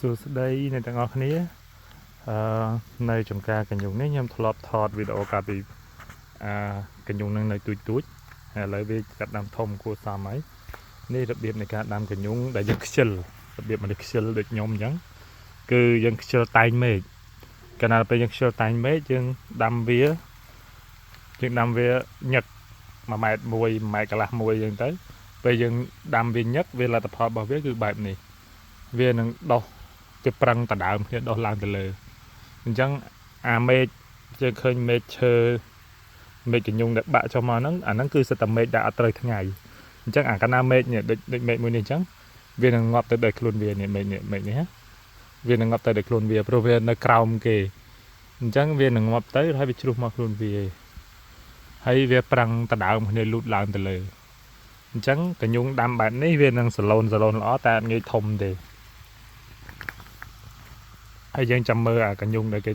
សួស្តីអ្នកទាំងអស់គ្នានៅចំការកញ្ញុងនេះខ្ញុំធ្លាប់ថតវីដេអូកាលពីកញ្ញុងនឹងនៅទូចហើយឥឡូវវាកាត់ដាំធំគួរសមហើយនេះរបៀបនៃការដាំកញ្ញុងដែលយើងខ្ជិលរបៀបមនុស្សខ្ជិលដូចខ្ញុំអញ្ចឹងគឺយើងខ្ជិលតែងមេឃកាលណាពេលយើងខ្ជិលតែងមេឃយើងដាំវាញឹក1ម៉ែត្រ1ម៉ែត្រកន្លះ1អញ្ចឹងទៅពេលយើងដាំវាញឹកវាលទ្ធផលរបស់វាគឺបែបនេះវានឹងដុះវាប្រឹងតដើមគ្នាដុះឡើងទៅលើអញ្ចឹងអាមេឃយើងឃើញមេឃឈើមេឃកញ្ញុងដែលបាក់ចុះមកហ្នឹងអាហ្នឹងគឺសិតតែមេឃដែលអត់ត្រូវថ្ងៃអញ្ចឹងអាកាលណាមេឃនេះដូចមេឃមួយនេះអញ្ចឹងវានឹងងាប់ទៅដោយខ្លួនវានេះមេឃនេះវានឹងងាប់ទៅដោយខ្លួនវាព្រោះវានៅក្រោមគេអញ្ចឹងវានឹងងាប់ទៅហើយវាជ្រុះមកខ្លួនវាហើយវាប្រឹងតដើមគ្នាលូតឡើងទៅលើអញ្ចឹងកញ្ញុងដាំបែបនេះវានឹងសឡូនល្អតែអត់ងាយធំទេហើយយើងចាំមើលអាកញ្ញុងដែលគេ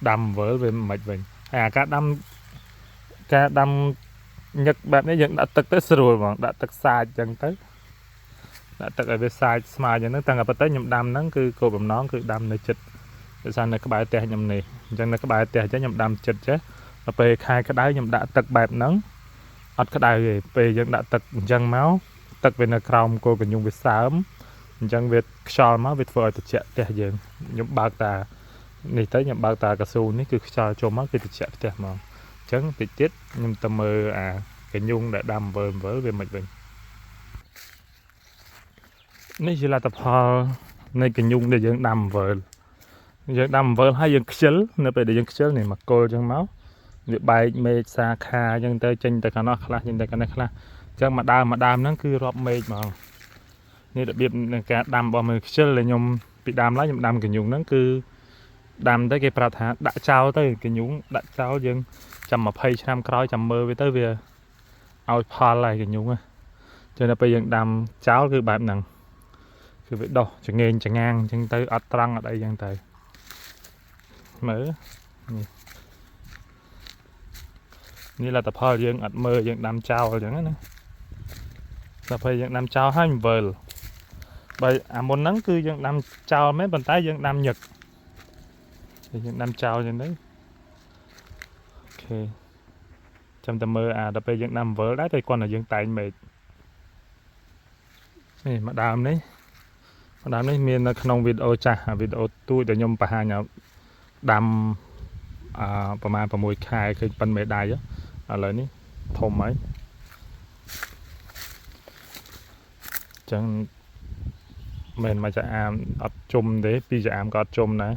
ដាំវើលវាមិនវិញហើយអាការដាំញឹកបែបនេះយើងដាក់ទឹកទៅស្រួលហ្មងដាក់ទឹកសាច់អញ្ចឹងទៅដាក់ទឹកឲ្យវាសាច់ស្មើអញ្ចឹងតាំងតែប៉ុន្តែខ្ញុំដាំហ្នឹងគឺគោលបំណងគឺដាំនៅចិត្តដោយសារនៅក្បែរផ្ទះខ្ញុំនេះអញ្ចឹងនៅក្បែរផ្ទះអញ្ចឹងខ្ញុំដាំចិត្តចេះដល់ពេលខែក្តៅខ្ញុំដាក់ទឹកបែបហ្នឹងអត់ក្តៅទេពេលយើងដាក់ទឹកអញ្ចឹងមកទឹកវានៅក្រោមគោលកញ្ញុងវាសើមអញ្ចឹងវាខ្យល់មកវាធ្វើឲ្យត្រជាក់ផ្ទះយើងខ្ញុំបើកតានេះទៅខ្ញុំបើកតាកស៊ូនេះគឺខ្យល់ចូលមកគឺត្រជាក់ផ្ទះមកអញ្ចឹងតិចទៀតខ្ញុំទៅមើលអាកញ្ញុងដែលដាំវើវាមិនវិញនេះជាលទ្ធផលនៃកញ្ញុងដែលយើងដាំវើហើយយើងខ្ជិលនៅពេលដែលយើងខ្ជិលនេះមកគល់អញ្ចឹងមកវាបែកមេឃសាខាអញ្ចឹងទៅចេញទៅខាងនោះខ្លះចេញទៅខាងនេះខ្លះអញ្ចឹងមួយដើមហ្នឹងគឺរាប់មេឃហ្មងនេះរបៀបនៃការដាំរបស់មើលខ្ជិលដែលខ្ញុំពីដើមឡើយខ្ញុំដាំកញ្ញុងហ្នឹងគឺដាំទៅគេប្រាប់ថាដាក់ចោលទៅកញ្ញុងដាក់ចោលយើងចាំ20ឆ្នាំក្រោយចាំមើលវាទៅវាឲ្យផលហើយកញ្ញុងចឹងដល់ពេលយើងដាំចោលគឺបែបហ្នឹងគឺវាដុះចងេងចងាងអញ្ចឹងទៅអត់ត្រង់អត់អីចឹងទៅមើលនេះលទ្ធផលយើងអត់មើលយើងដាំចោលអញ្ចឹងណាដល់ពេលយើងដាំចោលហើយមិនវិលបើអាមុនហ្នឹងគឺយើងដាំចោលមែនប៉ុន្តែយើងដាំញឹកយើងដាំចោលអញ្ចឹងទៅអូខេចាំតែមើលដល់ពេលយើងដាំវិលដែរតែគ្រាន់តែយើងតែងមេឃនេះម្ដើមនេះមាននៅក្នុងវីដេអូចាស់វីដេអូទូចដែលខ្ញុំបង្ហាញដាំប្រហែល6ខែឃើញប៉ិនមេដៃឥឡូវនេះធំហើយចឹងមិនមកចាអាមអត់ជុំទេពីចាអាមក៏អត់ជុំដែរ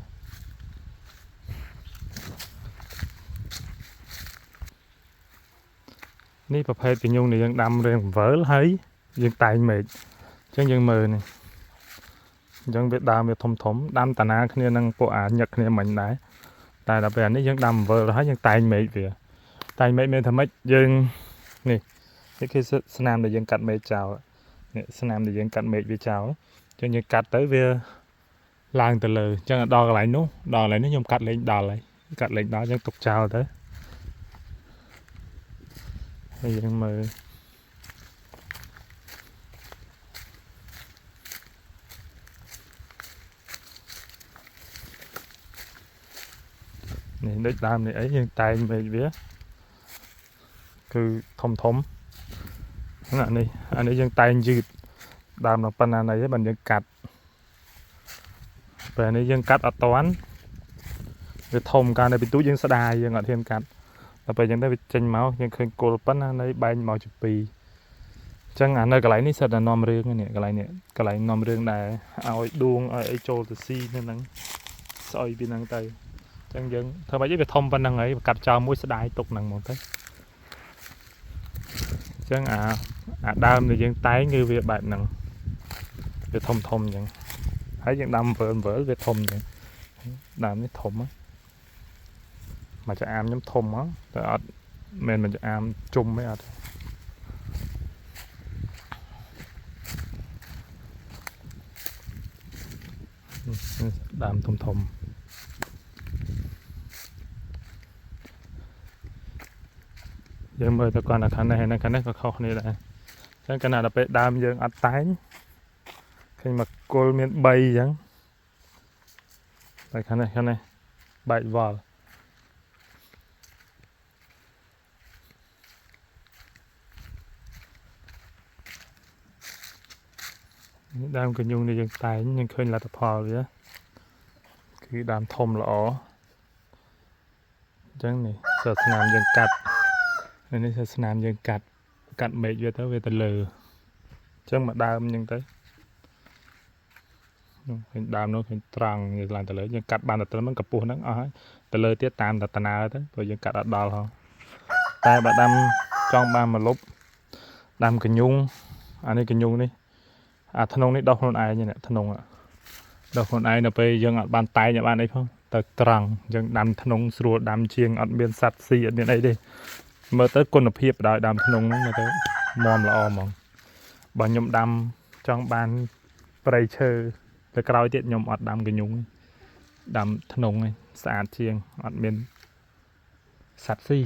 នេះប្រភេទកញ្ញុងដែលយើងដាំរៀងវិលហើយយើងតែងមេឃអញ្ចឹងយើងមើលនេះអញ្ចឹងវាដើមវាធំដាំតាណាគ្នានឹងពួកញឹកគ្នាមិញដែរតែដល់ពេលអានេះយើងដាំវិលហើយយើងតែងមេឃវាតែងមេឃមានថាម៉េចយើងនេះគឺស្នាមដែលយើងកាត់មេឃចោលនេះស្នាមដែលយើងកាត់មេឃវាចោលអញ្ចឹងយើងកាត់ទៅវាឡើងទៅលើអញ្ចឹងដល់កន្លែងនេះខ្ញុំកាត់លេងដល់ហើយកាត់លេងដល់អញ្ចឹងទុកចោលទៅហើយយើងមើលនេះដូចដើមនេះអីយើងតែងមេឃវាគឺធំអានេះយើងតែងយឺតដើមដល់ប៉ុណ្ណាណីហ្នឹងយើងកាត់ពេលនេះយើងកាត់អត់តាន់វាធំកាលនៅពីទូយើងស្ដាយយើងអត់ហ៊ានកាត់ដល់ពេលអញ្ចឹងទៅវាចេញមកយើងឃើញគល់ប៉ុណ្ណាណីបែងមកជាពីរអញ្ចឹងនៅកន្លែងនេះសិតតែនាំរឿងនេះកន្លែងនាំរឿងដែរឲ្យដួងឲ្យអីចូលទៅស៊ីនៅហ្នឹងស្អុយពីហ្នឹងទៅអញ្ចឹងយើងធ្វើម៉េចវាធំប៉ុណ្ណឹងហើយកាត់ចោលមួយស្ដាយទុកហ្នឹងមកទៅអញ្ចឹងអាដើមដែលយើងតែងគឺវាបែបហ្នឹងវាធំអញ្ចឹងហើយយើងដាំវិលវាធំអញ្ចឹងដើមនេះធំមកចាអាមខ្ញុំធំហ៎តែអត់មែនមកចាអាមជុំទេអត់ដើមធំយើងមើលទៅគាត់ខាងនេះហើយខាងនេះក៏ខុសគ្នាដែរអញ្ចឹងកាលណាដល់ពេលដើមយើងអត់តែងឃើញមកគល់មាន3អញ្ចឹង tại khăn này bạch vò đam cái nhung này dừng tay nhưng khơi là tập hò vậyคือดามทมละอ๋อจังนี่ศาสนามยังกัดอันนี้ศาสนามยังกัดเมฆเวทเวทเลอจังมาดามยังtới hình đàm nó hình trăng như là tờ lưới nhưng cắt bàn tờ lướiมันกับปูนั่งอ๋อตะเลยเตี้ยตามตะนาtới rồiยังกัดดาวkhông tay bà đâm trong ba mà lúc đâm cái nhung anh ấy cái nhung đi à thân ông đi đau hơn ai như này thân ông ạ đau hơn ai là bây giờ ngọn bàn tay nhà bạn ấy không tờ trăng nhưng đâm thân ông sửa đâm chiêng ở bên sạt xì ở bên đây đi mơ tới quân lập hiệp đại đâm thân ông nó tới mòm là o mỏng bà nhung đâm trong bàn bày chơiไปกรอยเจ็ดยมอดดำกันยุงดำถนนไงสะอาดเชียงอดเป็นสัตว์ซี่